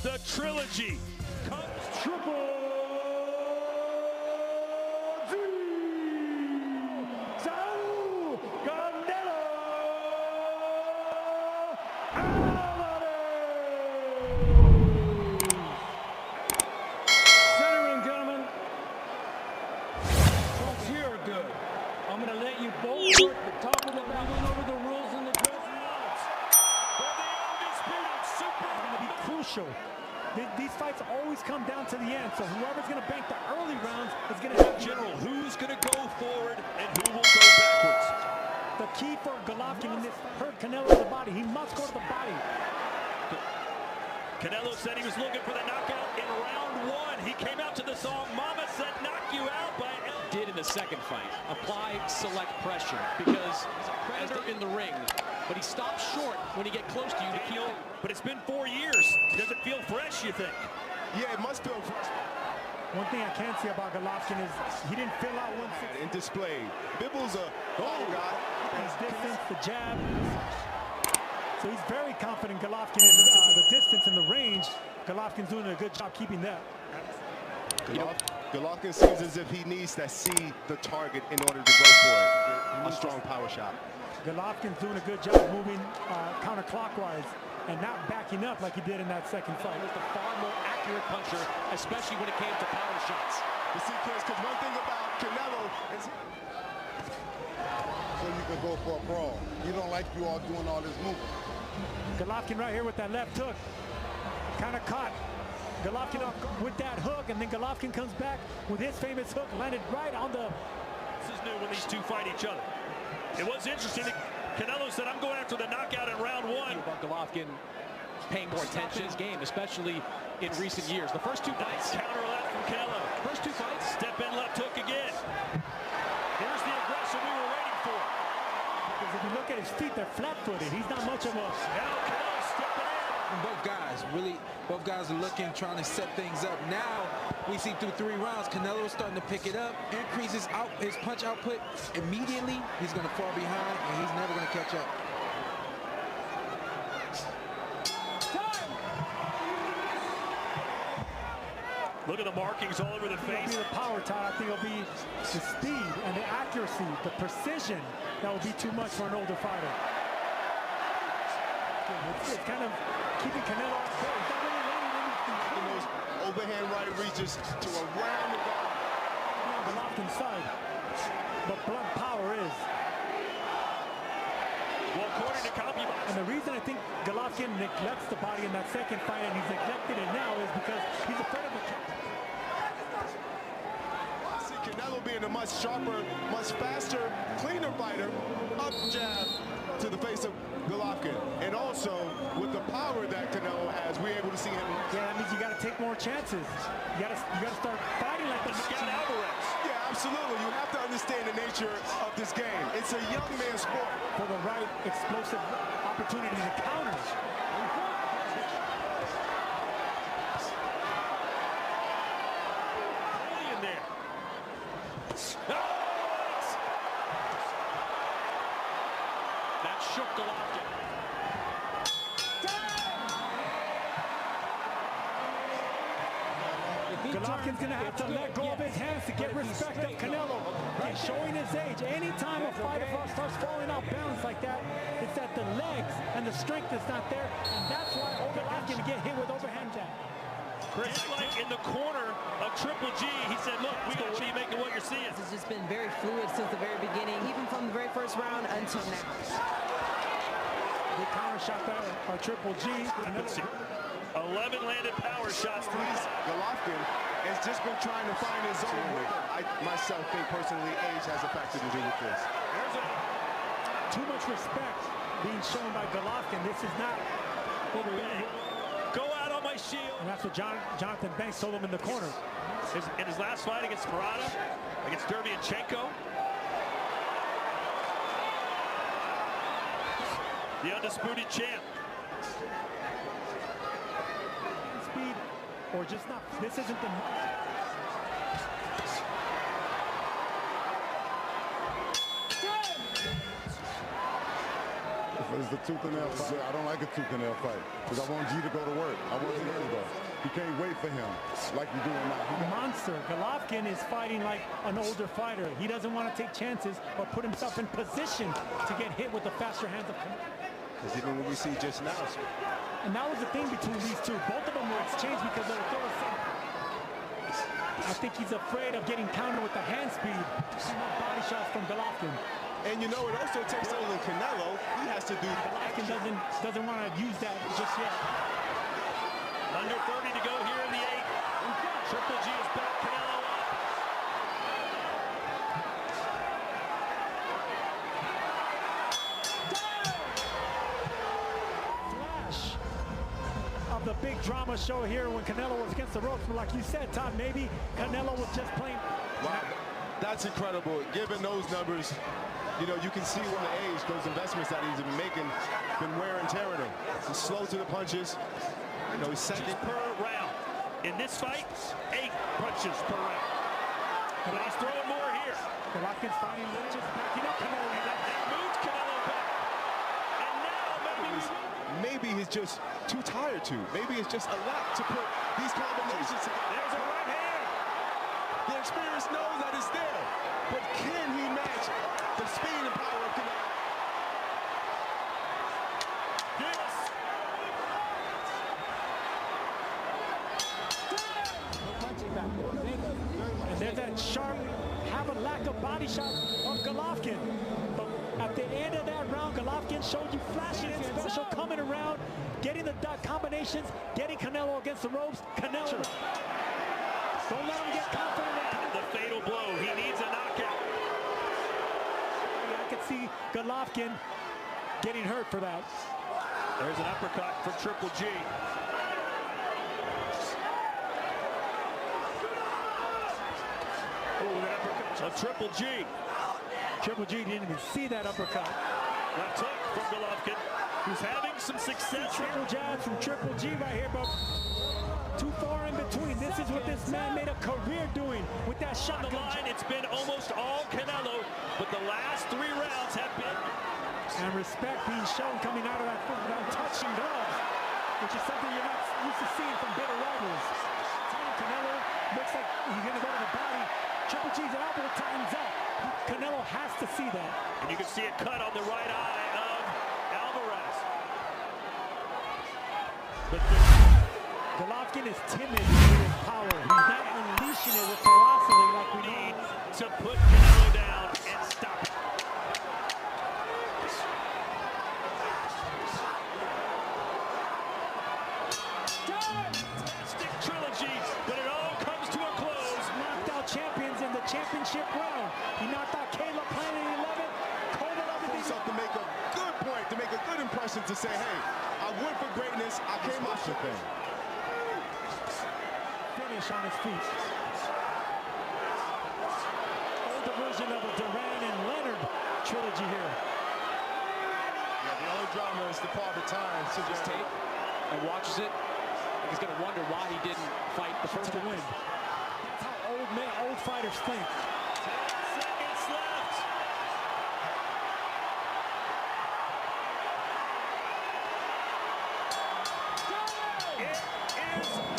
The trilogy comes. Triple G. Saul Canelo Alvarez. Center ring, gentlemen. Folks, here are good. I'm going to let you both work the top of the bag. Went over the rules in the dressing room. For the undisputed super. It's going to be crucial. These fights always come down to the end, so whoever's going to bank the early rounds is going to have General, who's going to go forward and who will go backwards? the key for Golovkin in this hurt Canelo in the body. He must go to the body. Canelo said he was looking for the knockout in round one. He came out to the song Mama Said Knock You Out by El. Did in the second fight. Apply select pressure because he's a predator in the ring, but he stops short when he get close to you to kill. But it's been 4 years. Does it feel fresh, you think? Yeah, it must feel fresh. One thing I can see about Golovkin is he didn't fill out 160. And displayed. Bibble's a guy. His distance, the jab. So he's very confident Golovkin is the distance and the range. Golovkin's doing a good job keeping that. Golovkin seems as if he needs to see the target in order to go for it. A strong power shot. Golovkin's doing a good job moving counterclockwise and not backing up like he did in that second fight. He was the far more accurate puncher, especially when it came to power shots. You see, kids, because one thing about Canelo is so you can go for a brawl. You don't like you all doing all this movement. Golovkin right here with that left hook. Kind of caught Golovkin up with that hook, and then Golovkin comes back with his famous hook, landed right on the... This is new when these two fight each other. It was interesting that Canelo said, I'm going after the knockout in round one. About Golovkin paying more attention to his game, especially in recent years. The first two fights. Counter left from Canelo. First two fights. Step in left hook again. Here's the aggression we were waiting for. Because if you look at his feet, they're flat-footed. He's not much of a... Now Canelo stepping in. Both guys are looking, trying to set things up. Now we see through 3 rounds, Canelo is starting to pick it up, increases his punch output immediately. He's going to fall behind, and he's never going to catch up. Look at the markings all over the It'll face. be the power, Todd. I think it'll be the speed and the accuracy, the precision that will be too much for an older fighter. It's kind of keeping Canelo off court. He's not really landing anything. those overhand right reaches to around the guard. On Golovkin's side, but blunt power is. Well, according to CompuBox, And the reason I think Golovkin neglects the body in that second fight, and he's neglected it now, is because he's afraid of the kick. I see Canelo being a much sharper, much faster, cleaner fighter. Up jab to the face of Golovkin. And also, with the power that Canelo has, we're able to see him. Yeah, that means you got to take more chances. You got to start fighting like the Scout Alvarez. Yeah, absolutely. You have to understand the nature of this game. It's a young man's sport. for the right explosive opportunity to counter. In there. That shook Golovkin. Golovkin's going to have to let go of his hands to get respect of Canelo. He's showing his age. Anytime a fighter starts falling out balance like that, it's that the legs and the strength is not there, and that's why Golovkin can get hit with overhand jab. Chris, like in the corner of Triple G, he said, look, what do you make of what you're seeing? It's just been very fluid since the very beginning, even from the very first round until now. They counter shot that Triple G. 11 landed power shots. Golovkin has just been trying to find his own rhythm. I myself think personally age has a factor to do with this. Too much respect being shown by Golovkin. This is not what we Go out on my shield. And that's what Jonathan Banks told him in the corner. In his last fight against Murata, against Derevyanchenko. The undisputed champ. Speed or just not. This isn't the. If it's the tooth and nail fight, I don't like a tooth and nail fight because I want G to go to work. I want him to go. He can't wait for him like you're doing now. Monster. Golovkin is fighting like an older fighter. He doesn't want to take chances or put himself in position to get hit with the faster hands of Canelo. Because even what we see just now, And that was the thing between these two. Both of them were exchanged because they were throwing some. I think he's afraid of getting countered with the hand speed. Body shots from Golovkin. and you know it also takes over Canelo. He has to do. Golovkin doesn't want to use that just yet. Under 30 to go here in the 8th. Triple G has backed Canelo up. Flash of the big drama show here when Canelo was against the ropes. But like you said, Todd, maybe Canelo was just playing. Wow, that's incredible. Given those numbers, you know, you can see with the age, those investments that he's been making, been wear and tear on him. He's slow to the punches. You know, he's second Per round. In this fight, 8 punches per round. But he's throwing more here. Golovkin's fighting just backing up Canelo. That moves Canelo back. And now maybe he's just too tired to. Maybe it's just a lot to put these combinations together. there's a right hand. The experience knows that it's there, but can he match the speed and power of Canelo? Yes. And there's that sharp, have a lack of body shot of Golovkin. But at the end of that round, Golovkin showed you flashing in special, coming around, getting the combinations, getting Canelo against the ropes. Canelo, don't let him get confident. The fatal blow. He needs a knockout. I could see Golovkin getting hurt for that. There's an uppercut from Triple G. Oh, that uppercut of Triple G. Triple G didn't even see that uppercut. Left hook from Golovkin, who's having some success here. Triple jabs from Triple G right here, but too far in between. This is what this man made a career doing with that shot. On the line, it's been almost all Canelo, but the last 3 rounds have been. And respect being shown coming out of that foot without touching gloves, which is something you're not used to seeing from bitter rivals. Canelo looks like he's going to go to the body. Triple G's elbow tightens up. Canelo has to see that. And you can see a cut on the right eye of Alvarez. But Golovkin is timid with his power. He's not unleashing it with ferocity like we need know. to put Canelo down and stop it. Fantastic trilogy, but it all comes to a close. Knocked out champions in the championship round. He knocked out Caleb Plant in 11. Coleman everything. Himself to make a good point, to make a good impression, to say, hey, I went for greatness. I came out the thing. Finish on his feet. Older version of a Duran and Leonard trilogy here. Yeah, the only drama is the father time. To this tape and watches it, he's going to wonder why he didn't fight the first To win. That's how old fighters think. 10 seconds left. It is